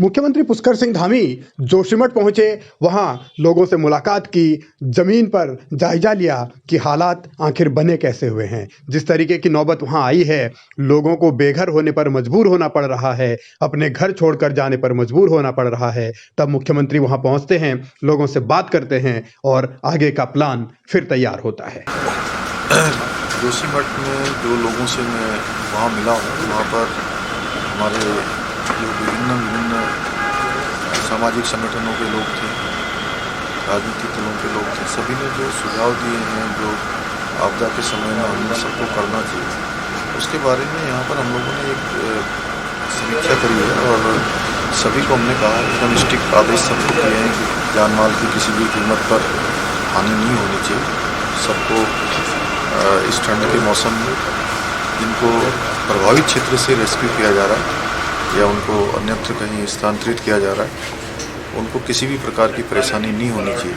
मुख्यमंत्री पुष्कर सिंह धामी जोशीमठ पहुंचे, वहां लोगों से मुलाकात की, जमीन पर जायजा लिया कि हालात आखिर बने कैसे हुए हैं। जिस तरीके की नौबत वहां आई है, लोगों को बेघर होने पर मजबूर होना पड़ रहा है, अपने घर छोड़कर जाने पर मजबूर होना पड़ रहा है। तब मुख्यमंत्री वहां पहुंचते हैं, लोगों से बात करते हैं और आगे का प्लान फिर तैयार होता है। जोशीमठ में जो लोगों से मैं वहाँ मिला हूँ, वहाँ पर हमारे जो विभिन्न सामाजिक संगठनों के लोग थे, राजनीतिक दलों के लोग थे, सभी ने जो सुझाव दिए हैं जो आपदा के समय में हम सबको करना चाहिए, उसके बारे में यहाँ पर हम लोगों ने एक समीक्षा करी है और सभी को हमने कहा एकदम स्ट्रिक्ट आदेश सबको दिए हैं कि जान माल की किसी भी कीमत पर हानि नहीं होनी चाहिए। सबको इस ठंड के मौसम में जिनको प्रभावित क्षेत्र से रेस्क्यू किया जा रहा है या उनको अन्यत्र कहीं स्थानांतरित किया जा रहा है, उनको किसी भी प्रकार की परेशानी नहीं होनी चाहिए।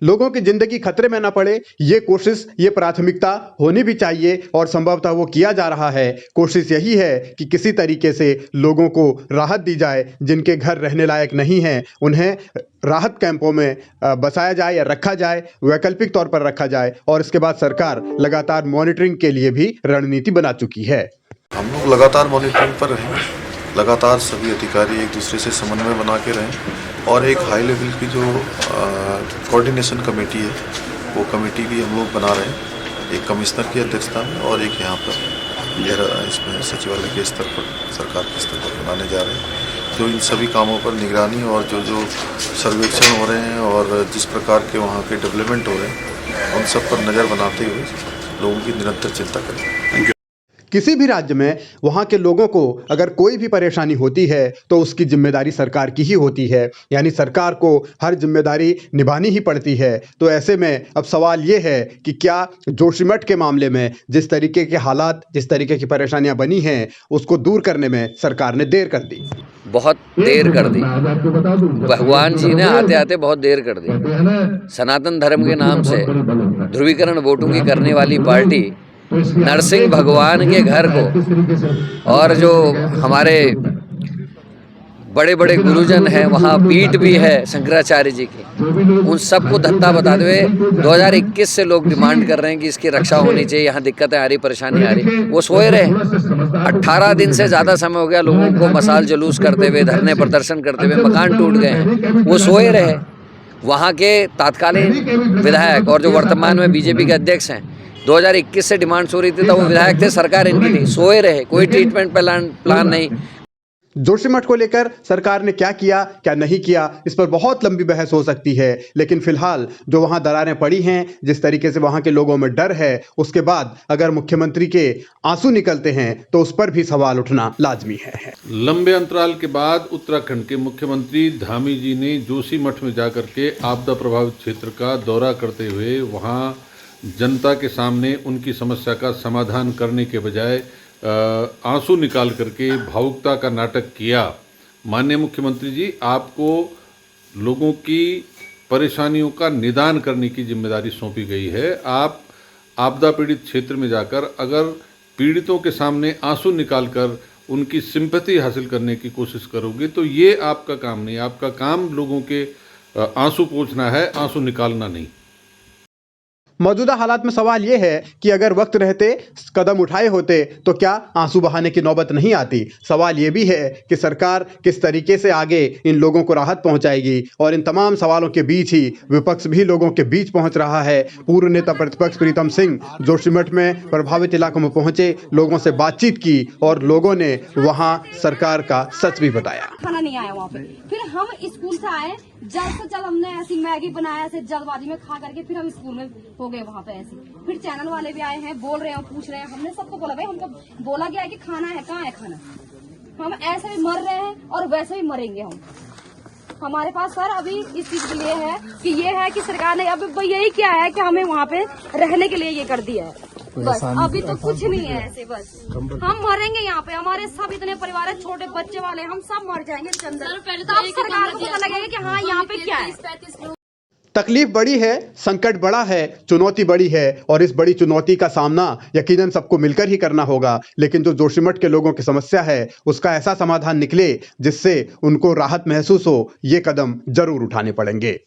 लोगों की जिंदगी खतरे में न पड़े, ये कोशिश, ये प्राथमिकता होनी भी चाहिए और संभवतः वो किया जा रहा है। कोशिश यही है कि किसी तरीके से लोगों को राहत दी जाए। जिनके घर रहने लायक नहीं हैं, उन्हें राहत कैंपों में बसाया जाए या रखा जाए, वैकल्पिक तौर पर रखा जाए। और इसके बाद सरकार लगातार मॉनिटरिंग के लिए भी रणनीति बना चुकी है। हम लोग लगातार मॉनिटरिंग पर रहें, लगातार सभी अधिकारी एक दूसरे से समन्वय बना के रहें और एक हाई लेवल की जो कोऑर्डिनेशन कमेटी है, वो कमेटी भी हम लोग बना रहे हैं, एक कमिश्नर की अध्यक्षता में और एक यहाँ पर इसमें सचिवालय के स्तर पर, सरकार के स्तर पर बनाने जा रहे हैं, जो इन सभी कामों पर निगरानी और जो सर्वेक्षण हो रहे हैं और जिस प्रकार के वहाँ के डेवलपमेंट हो रहे हैं, उन सब पर नज़र बनाते हुए लोगों की निरंतर चिंता करें। किसी भी राज्य में वहाँ के लोगों को अगर कोई भी परेशानी होती है तो उसकी जिम्मेदारी सरकार की ही होती है, यानी सरकार को हर जिम्मेदारी निभानी ही पड़ती है। तो ऐसे में अब सवाल ये है कि क्या जोशीमठ के मामले में जिस तरीके के हालात, जिस तरीके की परेशानियां बनी हैं, उसको दूर करने में सरकार ने देर कर दी, बहुत देर कर दी। भगवान जी ने आते आते बहुत देर कर दी। सनातन धर्म के नाम से ध्रुवीकरण वोटों की करने वाली पार्टी नरसिंह भगवान के घर को और जो हमारे बड़े बड़े गुरुजन हैं, वहाँ पीठ भी है शंकराचार्य जी की, उन सबको धत्ता बताते हुए 2021 से लोग डिमांड कर रहे हैं कि इसकी रक्षा होनी चाहिए। यहाँ दिक्कतें आ रही, परेशानी आ रही, वो सोए रहे। 18 दिन से ज़्यादा समय हो गया लोगों को मसाल जुलूस करते हुए, धरने प्रदर्शन करते हुए, मकान टूट गए हैं, वो सोए रहे। वहाँ के तत्कालीन विधायक और जो वर्तमान में बीजेपी के अध्यक्ष हैं, 2021 से डिमांड हो रही थी, तो वो विधायक थे, सरकार इनकी थी, सोए रहे, कोई ट्रीटमेंट प्लान नहीं। जोशीमठ को लेकर सरकार ने क्या किया, क्या नहीं किया, इस पर बहुत लंबी बहस हो सकती है। लेकिन फिलहाल जो वहां दरारें पड़ी हैं, जिस तरीके से वहां के लोगों में डर है, उसके बाद अगर मुख्यमंत्री के आंसू निकलते हैं तो उस पर भी सवाल उठना लाजमी है। लंबे अंतराल के बाद उत्तराखंड के मुख्यमंत्री धामी जी ने जोशीमठ में जाकर के आपदा प्रभावित क्षेत्र का दौरा करते हुए वहां जनता के सामने उनकी समस्या का समाधान करने के बजाय आंसू निकाल करके भावुकता का नाटक किया। माननीय मुख्यमंत्री जी, आपको लोगों की परेशानियों का निदान करने की जिम्मेदारी सौंपी गई है। आप आपदा पीड़ित क्षेत्र में जाकर अगर पीड़ितों के सामने आंसू निकालकर उनकी सिंपैथी हासिल करने की कोशिश करोगे तो ये आपका काम नहीं। आपका काम लोगों के आंसू पोंछना है, आंसू निकालना नहीं। मौजूदा हालात में सवाल यह है कि अगर वक्त रहते कदम उठाए होते तो क्या आंसू बहाने की नौबत नहीं आती। सवाल यह भी है कि सरकार किस तरीके से आगे इन लोगों को राहत पहुंचाएगी। और इन तमाम सवालों के बीच ही विपक्ष भी लोगों के बीच पहुंच रहा है। पूर्व नेता प्रतिपक्ष प्रीतम सिंह जोशीमठ में प्रभावित इलाकों में पहुंचे, लोगों से बातचीत की और लोगों ने वहां सरकार का सच भी बताया। खाना नहीं आया वहाँ पे, फिर हम स्कूल से आए, जल्द से जल्द हमने ऐसी मैगी बनाया, ऐसे जल्दबाजी में खा करके फिर हम स्कूल में हो गए वहाँ पे ऐसे। फिर चैनल वाले भी आए हैं, बोल रहे हैं, पूछ रहे हैं, हमने सबको बोला भाई हमको बोला गया है कि खाना है, कहाँ है खाना। हम ऐसे भी मर रहे हैं और वैसे भी मरेंगे हम। हमारे पास सर अभी इस चीज के लिए है कि ये है कि सरकार ने अब यही क्या है कि हमें वहाँ पे रहने के लिए ये कर दिया है, बस। अभी तो कुछ नहीं है ऐसे, बस हम मरेंगे यहाँ पे। हमारे सब इतने परिवार है, छोटे बच्चे वाले, हम सब मर जाएंगे इसके अंदर। तब सरकार को पता लगेगा कि हाँ यहाँ पे क्या है। तकलीफ बड़ी है, संकट बड़ा है, चुनौती बड़ी है और इस बड़ी चुनौती का सामना यकीनन सबको मिलकर ही करना होगा। लेकिन जो जोशीमठ के लोगों की समस्या है उसका ऐसा समाधान निकले जिससे उनको राहत महसूस हो, ये कदम जरूर उठाने पड़ेंगे।